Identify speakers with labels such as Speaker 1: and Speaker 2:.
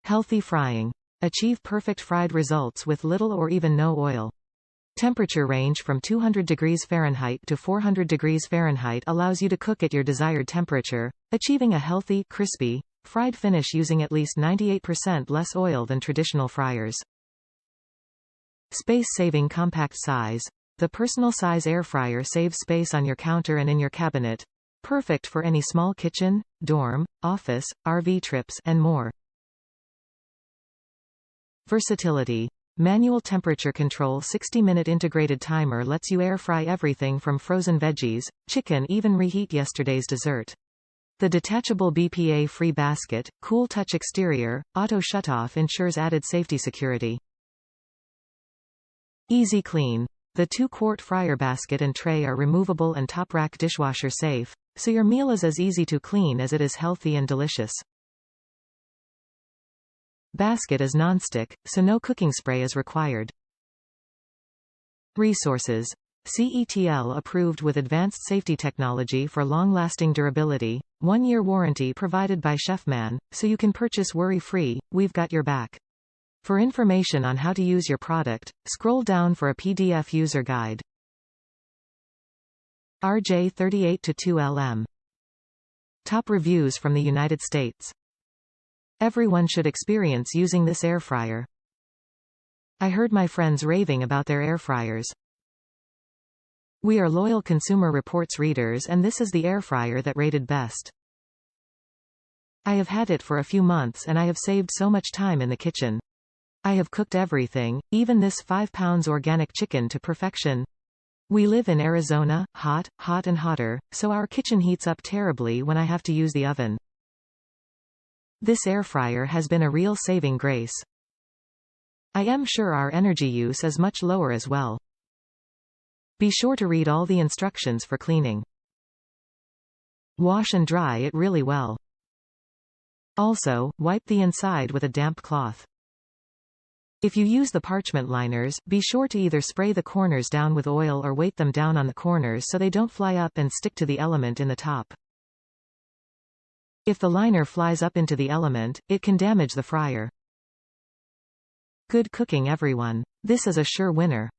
Speaker 1: Healthy frying. Achieve perfect fried results with little or even no oil. Temperature range from 200 degrees Fahrenheit to 400 degrees Fahrenheit allows you to cook at your desired temperature, achieving a healthy, crispy, fried finish using at least 98% less oil than traditional fryers. Space-saving compact size. The personal size air fryer saves space on your counter and in your cabinet. Perfect for any small kitchen, dorm, office, RV trips, and more. Versatility. Manual temperature control 60-minute integrated timer lets you air fry everything from frozen veggies, chicken, even reheat yesterday's dessert. The detachable BPA-Free basket, cool touch exterior, auto-shutoff ensures added safety security. Easy clean. The 2-quart fryer basket and tray are removable and top rack dishwasher safe, so your meal is as easy to clean as it is healthy and delicious. Basket is nonstick, so no cooking spray is required. Resources. CETL approved with advanced safety technology for long-lasting durability, 1-year warranty provided by CHEFMAN, so you can purchase worry-free. We've got your back. For information on how to use your product, scroll down for a PDF user guide. RJ38-2LM. Top reviews from the United States. Everyone should experience using this air fryer. I heard my friends raving about their air fryers. We are loyal Consumer Reports readers and this is the air fryer that rated best. I have had it for a few months and I have saved so much time in the kitchen. I have cooked everything, even this 5 pounds organic chicken, to perfection. We live in Arizona, hot and hotter, so our kitchen heats up terribly when I have to use the oven. This air fryer has been a real saving grace. I am sure our energy use is much lower as well. Be sure to read all the instructions for cleaning. Wash and dry it really well. Also, wipe the inside with a damp cloth. If you use the parchment liners, be sure to either spray the corners down with oil or weight them down on the corners so they don't fly up and stick to the element in the top. If the liner flies up into the element, it can damage the fryer. Good cooking, everyone. This is a sure winner.